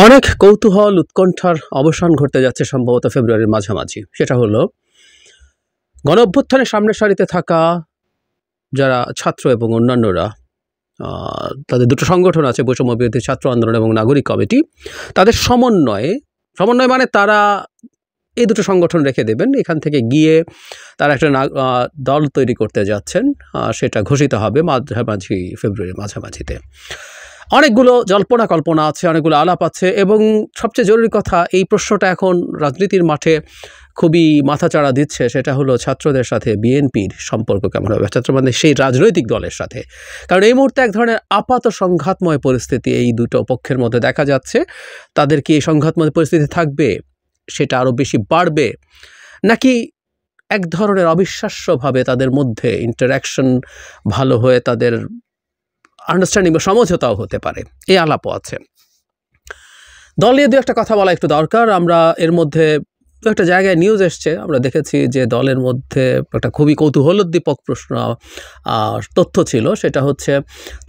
অনেক কৌতূহল উৎকণ্ঠার অবসান ঘটতে যাচ্ছে সম্ভবত ফেব্রুয়ারির মাঝামাঝি। সেটা হলো গণঅভ্যুত্থানের সামনের সারিতে থাকা যারা ছাত্র এবং অন্যান্যরা, তাদের দুটো সংগঠন আছে, বৈষম্য বিরোধী ছাত্র আন্দোলন এবং নাগরিক কমিটি। তাদের সমন্বয় মানে তারা এই দুটো সংগঠন রেখে দেবেন, এখান থেকে গিয়ে তারা একটা দল তৈরি করতে যাচ্ছেন। সেটা ঘোষিত হবে ফেব্রুয়ারির মাঝামাঝিতে। অনেকগুলো জল্পনা কল্পনা আছে, অনেকগুলো আলাপ আছে, এবং সবচেয়ে জরুরি কথা, এই প্রশ্নটা এখন রাজনীতির মাঠে খুবই মাথাচাড়া দিচ্ছে। সেটা হলো ছাত্রদের সাথে বিএনপির সম্পর্ক কেমন হবে, ছাত্র মানে সেই রাজনৈতিক দলের সাথে। কারণ এই মুহূর্তে এক ধরনের আপাত সংঘাতময় পরিস্থিতি এই দুটো পক্ষের মধ্যে দেখা যাচ্ছে। তাদের কি এই সংঘাতময় পরিস্থিতি থাকবে, সেটা আরও বেশি বাড়বে, নাকি এক ধরনের অবিশ্বাস্যভাবে তাদের মধ্যে ইন্টারাকশন ভালো হয়ে তাদের আন্ডারস্ট্যান্ডিং বা সমঝোতাও হতে পারে। এই আলাপও আছে। দল নিয়ে দু একটা কথা বলা একটু দরকার। আমরা এর মধ্যে দু একটা জায়গায় নিউজ এসছে, আমরা দেখেছি যে দলের মধ্যে একটা খুবই কৌতূহলোদ্দীপক তথ্য ছিল। সেটা হচ্ছে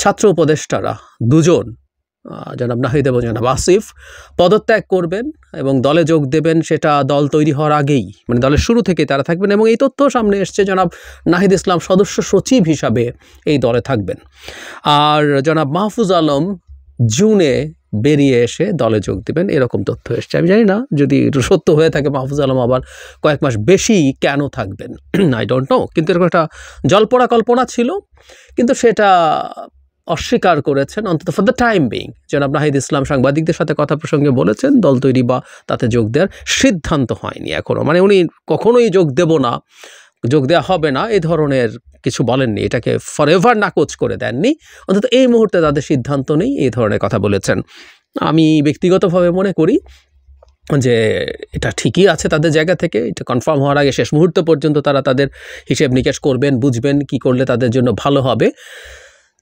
ছাত্র উপদেষ্টারা দুজন, জনাব নাহিদ এবং জনাব আসিফ, পদত্যাগ করবেন এবং দলে যোগ দেবেন। সেটা দল তৈরি হওয়ার আগেই, মানে দলের শুরু থেকেই তারা থাকবেন। এবং এই তথ্য সামনে এসছে, জনাব নাহিদ ইসলাম সদস্য সচিব হিসাবে এই দলে থাকবেন, আর জনাব মাহফুজ আলম জুনে বেরিয়ে এসে দলে যোগ দেবেন, এরকম তথ্য এসছে। আমি জানি না যদি সত্য হয়ে থাকে মাহফুজ আলম আবার কয়েক মাস বেশি কেন থাকবেন, আই ডোন্ট নো। কিন্তু এরকম একটা জল্পনা কল্পনা ছিল, কিন্তু সেটা অস্বীকার করেছেন অন্তত ফর দ্য টাইম বিং। জনাব নাহিদ ইসলাম সাংবাদিকদের সাথে কথা প্রসঙ্গে বলেছেন দল তৈরি বা তাতে যোগ দেওয়ার সিদ্ধান্ত হয়নি এখনও, মানে উনি কখনোই যোগ দেওয়া হবে না এই ধরনের কিছু বলেননি, এটাকে ফরএভার নাকচ করে দেননি। অন্তত এই মুহূর্তে তাদের সিদ্ধান্ত নেই, এই ধরনের কথা বলেছেন। আমি ব্যক্তিগতভাবে মনে করি যে এটা ঠিকই আছে তাদের জায়গা থেকে। এটা কনফার্ম হওয়ার আগে শেষ মুহূর্ত পর্যন্ত তারা তাদের হিসেব নিকেশ করবেন, বুঝবেন কি করলে তাদের জন্য ভালো হবে।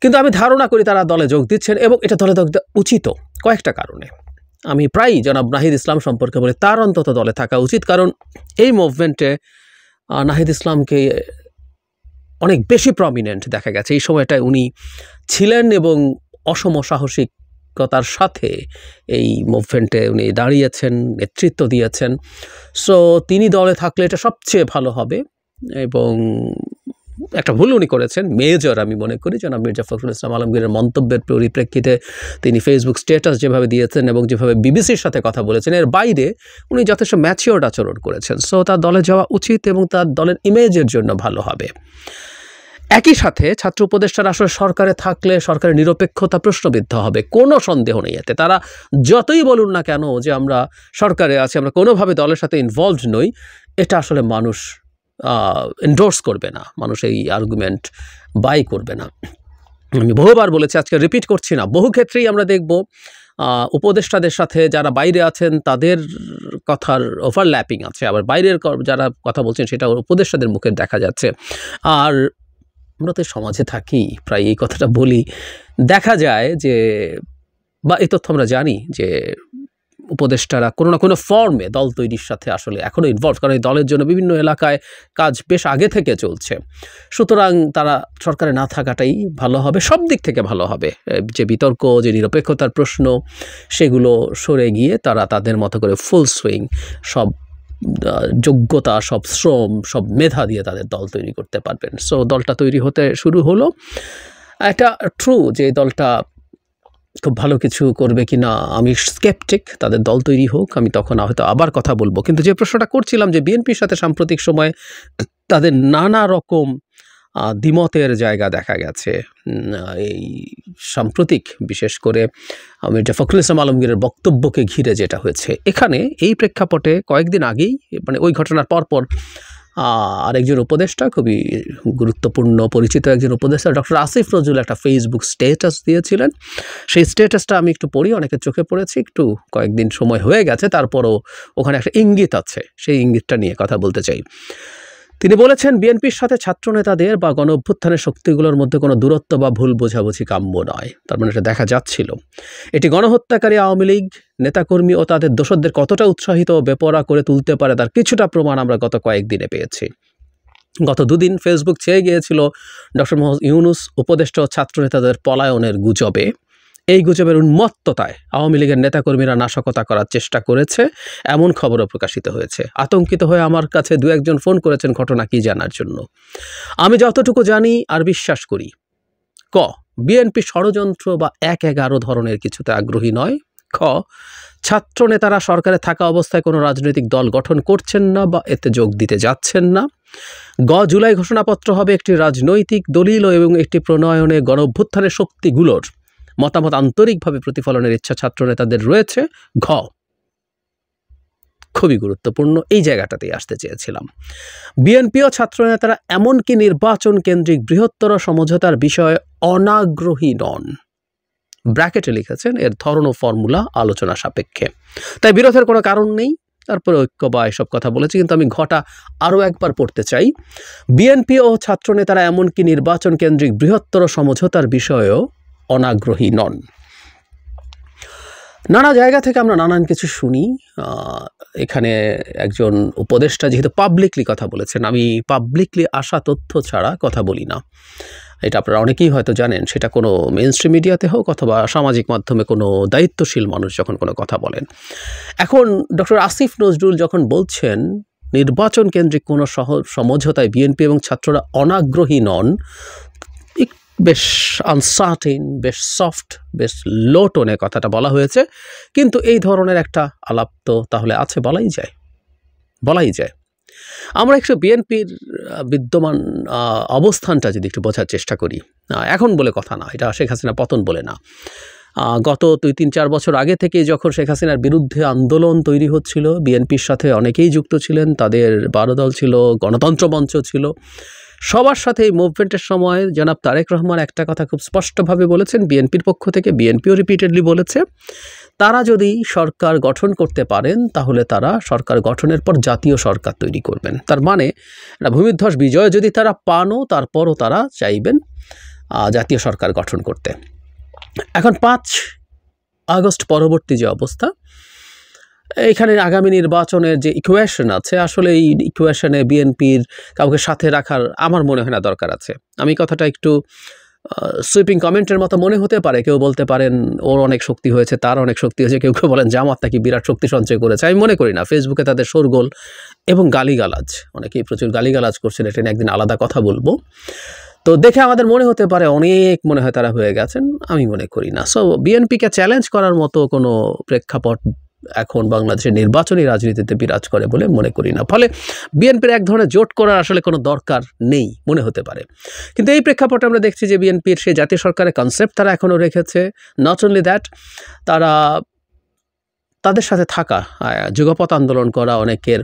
কিন্তু আমি ধারণা করি তারা দলে যোগ দিচ্ছেন, এবং এটা দলে যোগ দেওয়া উচিত কয়েকটা কারণে। আমি প্রায়ই জনাব নাহিদ ইসলাম সম্পর্কে বলি তার অন্তত দলে থাকা উচিত, কারণ এই মুভমেন্টে নাহিদ ইসলামকে অনেক বেশি প্রমিনেন্ট দেখা গেছে। এই সময়টায় উনি ছিলেন এবং অসম সাহসিকতার সাথে এই মুভমেন্টে উনি দাঁড়িয়েছেন, নেতৃত্ব দিয়েছেন। সো তিনি দলে থাকলে এটা সবচেয়ে ভালো হবে। এবং একটা ভুল উনি করেছেন মেজর, আমি মনে করি। জনাব মির্জা ফখরুল ইসলাম আলমগীরের মন্তব্যের পরিপ্রেক্ষিতে তিনি ফেসবুক স্ট্যাটাস যেভাবে দিয়েছেন এবং যেভাবে বিবিসির সাথে কথা বলেছেন, এর বাইরে উনি যথেষ্ট ম্যাচিওর্ড আচরণ করেছেন। সো তার দলে যাওয়া উচিত এবং তার দলের ইমেজের জন্য ভালো হবে। একই সাথে ছাত্র উপদেষ্টারা আসলে সরকারে থাকলে সরকারের নিরপেক্ষতা প্রশ্নবিদ্ধ হবে, কোনো সন্দেহ নেই এতে। তারা যতই বলুন না কেন যে আমরা সরকারে আছি, আমরা কোনোভাবে দলের সাথে ইনভলভড নই, এটা আসলে মানুষ এন্ডোর্স করবে না, মানুষ এই আর্গুমেন্ট বাই করবে না। আমি বহুবার বলেছি, আজকে রিপিট করছি না। বহু ক্ষেত্রেই আমরা দেখব উপদেষ্টাদের সাথে যারা বাইরে আছেন তাদের কথার ওভারল্যাপিং আছে, আবার বাইরের যারা কথা বলছেন সেটা উপদেষ্টাদের মুখে দেখা যাচ্ছে। আর আমরা তো সমাজে থাকি, প্রায় এই কথাটা বলি, দেখা যায় যে, বা এই তথ্য আমরা জানি যে উপদেষ্টারা কোনো না কোনো ফর্মে দল তৈরির সাথে আসলে এখনও ইনভলভ, কারণ এই দলের জন্য বিভিন্ন এলাকায় কাজ বেশ আগে থেকে চলছে। সুতরাং তারা সরকারে না থাকাটাই ভালো হবে, সব দিক থেকে ভালো হবে। যে বিতর্ক, যে নিরপেক্ষতার প্রশ্ন, সেগুলো সরে গিয়ে তারা তাদের মতো করে ফুল সুইং সব যোগ্যতা, সব শ্রম, সব মেধা দিয়ে তাদের দল তৈরি করতে পারবেন। সো দলটা তৈরি হতে শুরু হলো। এটা ট্রু যে দলটা খুব ভালো কিছু করবে কি না আমি স্কেপটিক। তাদের দল তৈরি হোক, আমি তখন হয়তো আবার কথা বলবো। কিন্তু যে প্রশ্নটা করছিলাম যে বিএনপির সাথে সাম্প্রতিক সময়ে তাদের নানা রকম দ্বিমতের জায়গা দেখা গেছে। এই সাম্প্রতিক বিশেষ করে মির্জা ফখরুল ইসলাম আলমগীরের বক্তব্যকে ঘিরে যেটা হয়েছে, এখানে এই প্রেক্ষাপটে কয়েকদিন আগেই, মানে ওই ঘটনার পরপর আরেকজন উপদেষ্টা, খুবই গুরুত্বপূর্ণ পরিচিত একজন উপদেষ্টা, ডক্টর আসিফ নজরুল একটা ফেসবুক স্ট্যাটাস দিয়েছিলেন। সেই স্ট্যাটাসটা আমি একটু পড়ি, অনেকের চোখে পড়েছি। একটু কয়েকদিন সময় হয়ে গেছে, তারপরও ওখানে একটা ইঙ্গিত আছে, সেই ইঙ্গিতটা নিয়ে কথা বলতে চাই। তিনি বলেছেন, বিএনপির সাথে ছাত্রনেতাদের বা গণ অভ্যুত্থানের শক্তিগুলোর মধ্যে কোনো দূরত্ব বা ভুল বোঝাবুঝি কাম্য নয়। তার মানে এটা দেখা যাচ্ছিল। এটি গণহত্যাকারী আওয়ামী লীগ নেতাকর্মী ও তাদের দোসরদের কতটা উৎসাহিত ও বেপরোয়া করে তুলতে পারে তার কিছুটা প্রমাণ আমরা গত কয়েকদিনে পেয়েছি। গত দুদিন ফেসবুক ছেয়ে গিয়েছিল ডক্টর মোহাম্মদ ইউনূস উপদেষ্টা ও ছাত্রনেতাদের পলায়নের গুজবে। এই গুজবের উন্মত্ততায় আওয়ামী লীগের নেতাকর্মীরা নাশকতা করার চেষ্টা করেছে এমন খবরও প্রকাশিত হয়েছে। আতঙ্কিত হয়ে আমার কাছে দু একজন ফোন করেছেন ঘটনা কি জানার জন্য। আমি যতটুকু জানি আর বিশ্বাস করি, ক, বিএনপি ষড়যন্ত্র বা ১-১১ ধরনের কিছুতে আগ্রহী নয়। খ, ছাত্র নেতারা সরকারে থাকা অবস্থায় কোনো রাজনৈতিক দল গঠন করছেন না বা এতে যোগ দিতে যাচ্ছেন না। গ, জুলাই ঘোষণাপত্র হবে একটি রাজনৈতিক দলিল এবং একটি প্রণয়নে গণঅভ্যুত্থানের শক্তিগুলোর মতামত আন্তরিকভাবে প্রতিফলনের ইচ্ছা ছাত্র নেতাদের রয়েছে। ঘ, খুবই গুরুত্বপূর্ণ, এই জায়গাটাতেই আসতে চেয়েছিলাম, বিএনপি ও ছাত্রনেতারা এমনকি নির্বাচন কেন্দ্রিক বৃহত্তর সমঝোতার বিষয়ে অনাগ্রহী নন। ব্র্যাকেটে লিখেছেন এর ধরন ও ফর্মুলা আলোচনা সাপেক্ষে। তাই বিরোধের কোনো কারণ নেই। তারপরে ঐক্য বা এসব কথা বলেছি, কিন্তু আমি ঘটা আরও একবার পড়তে চাই। বিএনপি ও ছাত্রনেতারা এমনকি নির্বাচন কেন্দ্রিক বৃহত্তর সমঝোতার বিষয়েও অনাগ্রহী নন। নানা জায়গা থেকে আমরা নানান কিছু শুনি। এখানে একজন উপদেষ্টা যেহেতু পাবলিকলি কথা বলেছেন, আমি পাবলিকলি আসা তথ্য ছাড়া কথা বলি না, এটা আপনারা অনেকেই হয়তো জানেন। সেটা কোনো মেইনস্ট্রিম মিডিয়াতে হোক অথবা সামাজিক মাধ্যমে কোনো দায়িত্বশীল মানুষ যখন কোনো কথা বলেন। এখন ডক্টর আসিফ নজরুল যখন বলছেন নির্বাচন কেন্দ্রিক কোনো সমঝোতায় বিএনপি এবং ছাত্ররা অনাগ্রহী নন, বেশ আনসার্টেন, বেশ সফট, বেশ লো টোনে কথাটা বলা হয়েছে, কিন্তু এই ধরনের একটা আলাপ তো তাহলে আছে, বলাই যায়। আমরা একটু বিএনপির বিদ্যমান অবস্থানটা যদি একটু বোঝার চেষ্টা করি, এখন বলে কথা না, এটা শেখ হাসিনা পতন বলে না, গত 2-3-4 বছর আগে থেকে যখন শেখ হাসিনার বিরুদ্ধে আন্দোলন তৈরি হচ্ছিল, বিএনপির সাথে অনেকেই যুক্ত ছিলেন, তাদের 12 দল ছিল, গণতন্ত্র মঞ্চ ছিল, সবার সাথে এই মুভমেন্টের সময় জনাব তারেক রহমান একটা কথা খুব স্পষ্টভাবে বলেছেন বিএনপির পক্ষ থেকে, বিএনপিও রিপিটেডলি বলেছে, তারা যদি সরকার গঠন করতে পারেন তাহলে তারা সরকার গঠনের পর জাতীয় সরকার তৈরি করবেন। তার মানে ভূমিধ্বস বিজয় যদি তারা পানও, তারপরও তারা চাইবেন জাতীয় সরকার গঠন করতে। এখন 5 আগস্ট পরবর্তী যে অবস্থা, এখানে আগামী নির্বাচনের যে ইকুয়েশন আছে, আসলে এই ইকুয়েশনে বিএনপির কাউকে সাথে রাখার আমার মনে হয় না দরকার আছে। আমি কথাটা একটু সুইপিং কমেন্টের মতো মনে হতে পারে, কেউ বলতে পারেন ওর অনেক শক্তি হয়েছে, তার অনেক শক্তি হয়েছে, কেউ বলেন জামাত নাকি বিরাট শক্তি সঞ্চয় করেছে। আমি মনে করি না। ফেসবুকে তাদের শোরগোল এবং গালিগালাজ, অনেকেই প্রচুর গালিগালাজ করছেন, এটা নিয়ে একদিন আলাদা কথা বলবো। তো দেখে আমাদের মনে হতে পারে অনেক মনে হয় তারা হয়ে গেছেন, আমি মনে করি না। সো বিএনপিকে চ্যালেঞ্জ করার মতো কোনো প্রেক্ষাপট এখন বাংলাদেশের নির্বাচনী রাজনীতিতে বিরাজ করে বলে মনে করি না। ফলে বিএনপির এক ধরনের জোট করার আসলে কোনো দরকার নেই মনে হতে পারে। কিন্তু এই প্রেক্ষাপটে আমরা দেখছি যে বিএনপির সেই জাতীয় সরকারের কনসেপ্ট তারা এখনও রেখেছে। নট অনলি দ্যাট, তারা তাদের সাথে থাকা, যুগপৎ আন্দোলন করা অনেকের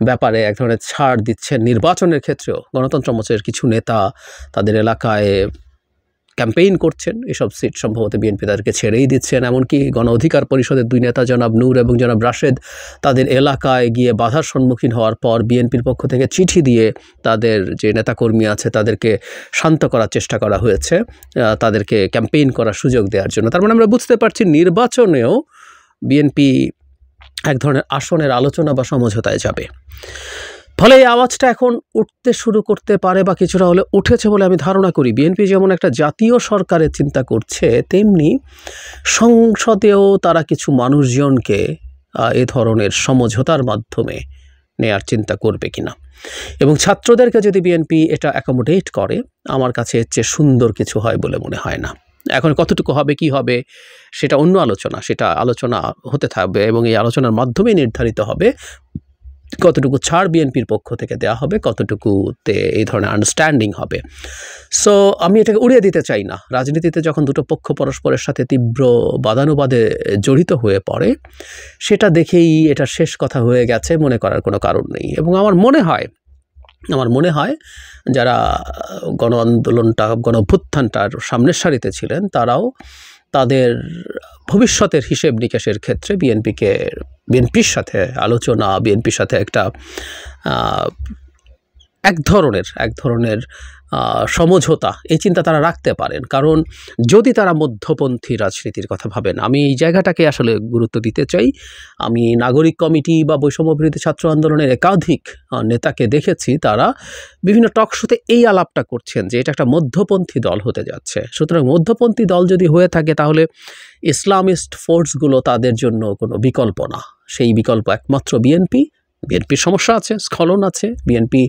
ব্যাপারে এক ধরনের ছাড় দিচ্ছেন। নির্বাচনের ক্ষেত্রেও গণতন্ত্র মঞ্চের কিছু নেতা তাদের এলাকায় ক্যাম্পেইন করছেন, এসব সিট সম্ভবত বিএনপি তাদেরকে ছেড়েই দিচ্ছেন। এমনকি গণ অধিকার পরিষদের 2 নেতা জনাব নূর এবং জনাব রাশেদ তাদের এলাকায় গিয়ে বাধার সম্মুখীন হওয়ার পর বিএনপির পক্ষ থেকে চিঠি দিয়ে তাদের যে নেতাকর্মী আছে তাদেরকে শান্ত করার চেষ্টা করা হয়েছে, তাদেরকে ক্যাম্পেইন করার সুযোগ দেওয়ার জন্য। তার মানে আমরা বুঝতে পারছি নির্বাচনেও বিএনপি এক ধরনের আসনের আলোচনা বা সমঝোতায় যাবে। ফলে এই আওয়াজটা এখন উঠতে শুরু করতে পারে বা কিছুটা হলে উঠেছে বলে আমি ধারণা করি। বিএনপি যেমন একটা জাতীয় সরকারের চিন্তা করছে, তেমনি সংসদেও তারা কিছু মানুষজনকে এ ধরনের সমঝোতার মাধ্যমে নেয়ার চিন্তা করবে কিনা, এবং ছাত্রদেরকে যদি বিএনপি এটা অ্যাকোমোডেট করে, আমার কাছে এর চেয়ে সুন্দর কিছু হয় বলে মনে হয় না। এখন কতটুকু হবে, কি হবে, সেটা অন্য আলোচনা, সেটা আলোচনা হতে থাকবে এবং এই আলোচনার মাধ্যমে নির্ধারিত হবে কতটুকু ছাড় বিএনপির পক্ষ থেকে দেওয়া হবে, কতটুকুতে এই ধরনের আন্ডারস্ট্যান্ডিং হবে। সো আমি এটাকে উড়িয়ে দিতে চাই না। রাজনীতিতে যখন দুটো পক্ষ পরস্পরের সাথে তীব্র বাদানুবাদে জড়িত হয়ে পড়ে, সেটা দেখেই এটা শেষ কথা হয়ে গেছে মনে করার কোনো কারণ নেই। এবং আমার মনে হয় যারা গণ আন্দোলনটা, গণ অভ্যুত্থানটার সামনের সারিতে ছিলেন, তারাও তাদের ভবিষ্যতের হিসেব নিকেশের ক্ষেত্রে বিএনপির সাথে আলোচনা, বিএনপির সাথে একটা এক ধরনের সমঝোতা এই চিন্তা তারা রাখতে পারেন। কারণ যদি তারা মধ্যপন্থী রাজনীতির কথা ভাবেন, আমি এই জায়গাটাকে আসলে গুরুত্ব দিতে চাই। আমি নাগরিক কমিটি বা বৈষম্যবিরোধী ছাত্র আন্দোলনের একাধিক নেতাকে দেখেছি, তারা বিভিন্ন টক শোতে এই আলাপটা করছেন যে এটা একটা মধ্যপন্থী দল হতে যাচ্ছে। সুতরাং মধ্যপন্থী দল যদি হয়ে থাকে তাহলে ইসলামিস্ট ফোর্সগুলো তাদের জন্য কোনো বিকল্প না, সেই বিকল্প একমাত্র বিএনপি। বিএনপির সমস্যা আছে, স্খলন আছে। বিএনপি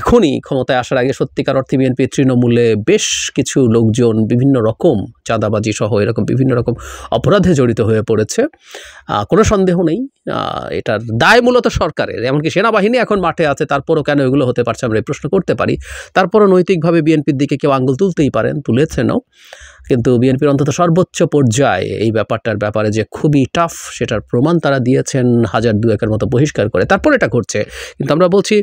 এখনই ক্ষমতায় আসার আগে সত্যিকার অর্থে বিএনপি তৃণমূলে বেশ কিছু লোকজন বিভিন্ন রকম চাঁদাবাজি সহ এরকম বিভিন্ন রকম অপরাধে জড়িত হয়ে পড়েছে, কোনো সন্দেহ নেই। এটার দায় মূলত সরকারের, এমনকি সেনাবাহিনী এখন মাঠে আছে, তারপরও কেন এগুলো হতে পারছে আমরা এই প্রশ্ন করতে পারি। তারপরও নৈতিকভাবে বিএনপির দিকে কেউ আঙ্গুল তুলতেই পারেন, তুলেছেনও। কিন্তু বিএনপির অন্তত সর্বোচ্চ পর্যায়ে এই ব্যাপারটার ব্যাপারে যে খুবই টাফ, সেটার প্রমাণ তারা দিয়েছেন 1000-2000 মতো বহিষ্কার করে। তারপর এটা ঘটছে। কিন্তু আমরা বলছি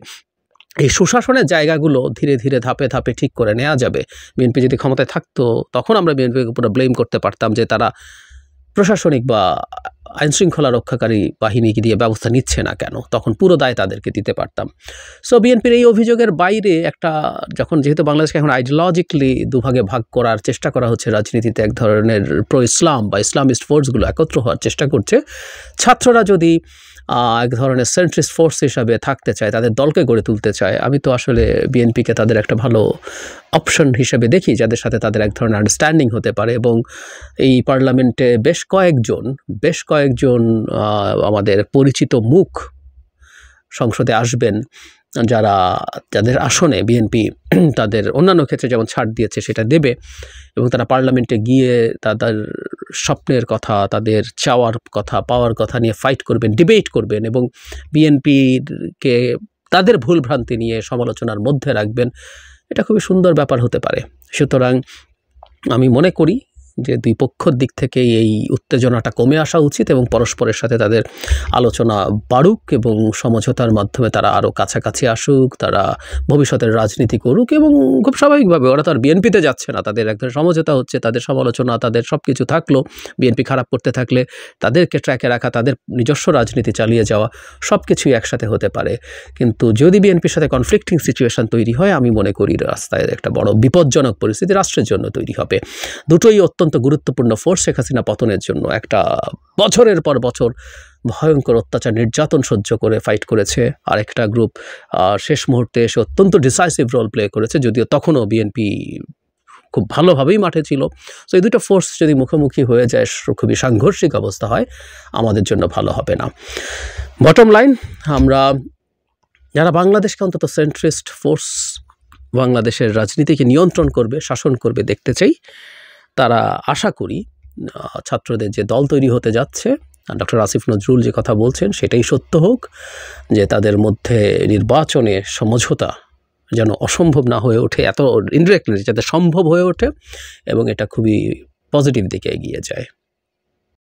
এই সুশাসনের জায়গাগুলো ধীরে ধীরে ধাপে ধাপে ঠিক করে নেওয়া যাবে। বিএনপি যদি ক্ষমতায় থাকতো তখন আমরা বিএনপিকে পুরো ব্লেম করতে পারতাম যে তারা প্রশাসনিক বা আইনশৃঙ্খলা রক্ষাকারী বাহিনীকে দিয়ে ব্যবস্থা নিচ্ছে না কেন, তখন পুরো দায় তাদেরকে দিতে পারতাম। সো বিএনপির এই অভিযোগের বাইরে একটা, যখন যেহেতু বাংলাদেশকে এখন আইডিওলজিক্যালি দুভাগে ভাগ করার চেষ্টা করা হচ্ছে, রাজনীতিতে এক ধরনের প্রো ইসলাম বা ইসলামিস্ট ফোর্সগুলো একত্র হওয়ার চেষ্টা করছে, ছাত্ররা যদি এক ধরনের সেন্ট্রিস্ট ফোর্স হিসাবে থাকতে চায়, তাদের দলকে গড়ে তুলতে চায়, আমি তো আসলে বিএনপিকে তাদের একটা ভালো অপশন হিসেবে দেখি, যাদের সাথে তাদের এক ধরনের আন্ডারস্ট্যান্ডিং হতে পারে। এবং এই পার্লামেন্টে বেশ কয়েকজন আমাদের পরিচিত মুখ সংসদে আসবেন, যাদের আসনে বিএনপি তাদের অন্যান্য ক্ষেত্রে যেমন ছাড় দিয়েছে সেটা দেবে, এবং তারা পার্লামেন্টে গিয়ে তাদের স্বপ্নের কথা, তাদের চাওয়ার কথা, পাওয়ার কথা নিয়ে ফাইট করবেন, ডিবেট করবেন, এবং বিএনপিকে তাদের ভুলভ্রান্তি নিয়ে সমালোচনার মধ্যে রাখবেন। এটা খুবই সুন্দর ব্যাপার হতে পারে। সুতরাং আমি মনে করি যে দুই পক্ষের দিক থেকে এই উত্তেজনাটা কমে আসা উচিত এবং পরস্পরের সাথে তাদের আলোচনা বাড়ুক এবং সমঝোতার মাধ্যমে তারা আরও কাছাকাছি আসুক, তারা ভবিষ্যতের রাজনীতি করুক। এবং খুব স্বাভাবিকভাবে ওরা তো আর বিএনপিতে যাচ্ছে না, তাদের এক ধরনের সমঝোতা হচ্ছে, তাদের সমালোচনা, তাদের সব কিছু থাকলো। বিএনপি খারাপ করতে থাকলে তাদেরকে ট্র্যাকে রাখা, তাদের নিজস্ব রাজনীতি চালিয়ে যাওয়া, সব কিছুই একসাথে হতে পারে। কিন্তু যদি বিএনপির সাথে কনফ্লিক্টিং সিচুয়েশন তৈরি হয়, আমি মনে করি রাস্তায় একটা বড় বিপজ্জনক পরিস্থিতি রাষ্ট্রের জন্য তৈরি হবে। দুটোই অত্যন্ত গুরুত্বপূর্ণ ফোর্স শেখ হাসিনা পতনের জন্য। একটা বছরের পর বছর ভয়ঙ্কর অত্যাচার নির্যাতন সহ্য করে ফাইট করেছে, আর একটা গ্রুপ শেষ মুহূর্তে এসে অত্যন্ত ডিসাইসিভ রোল প্লে করেছে, যদিও তখনও বিএনপি খুব ভালোভাবেই মাঠে ছিল। সো এই দুটো ফোর্স যদি মুখোমুখি হয়ে যায়, খুবই সাংঘর্ষিক অবস্থা হয়, আমাদের জন্য ভালো হবে না। বটম লাইন, আমরা যারা বাংলাদেশকে অন্তত সেন্ট্রিস্ট ফোর্স, বাংলাদেশের রাজনীতিকে নিয়ন্ত্রণ করবে, শাসন করবে দেখতে চাই, তারা আশা করি ছাত্রদের যে দল তৈরি হতে যাচ্ছে, ডক্টর আসিফ নজরুল যে কথা বলছেন সেটাই সত্য হোক, যে তাদের মধ্যে নির্বাচনে সমঝোতা যেন অসম্ভব না হয়ে ওঠে, এত ইনডিরেক্টলি যাতে সম্ভব হয়ে ওঠে এবং এটা খুবই পজিটিভ দিকে এগিয়ে যায়।